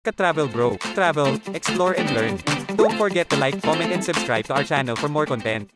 Ka-Travel Bro. Travel, explore and learn. Don't forget to like, comment and subscribe to our channel for more content.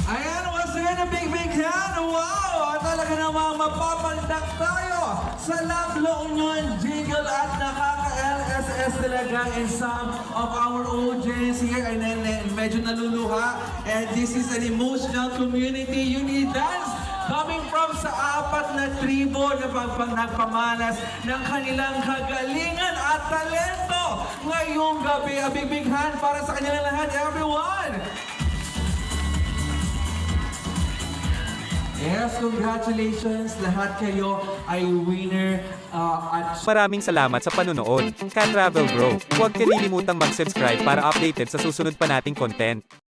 Ayan, once again, a big hand. Wow! Talaga namang mapapaldak tayo sa Love La Union jingle at nakaka-LSS talaga in some of our audience here. And then, medyo naluluha. And this is an emotional community unity dance coming from sa apat na tribo na nagpamalas ng kanilang kagalingan at talento ngayong gabi. A big hand para sa kanilang lahat, everyone! Yes, congratulations! Lahat kayo ay winner at Maraming salamat sa panonood. Ka-Travel Bro. Huwag kalilimutang mag-subscribe para updated sa susunod pa nating content.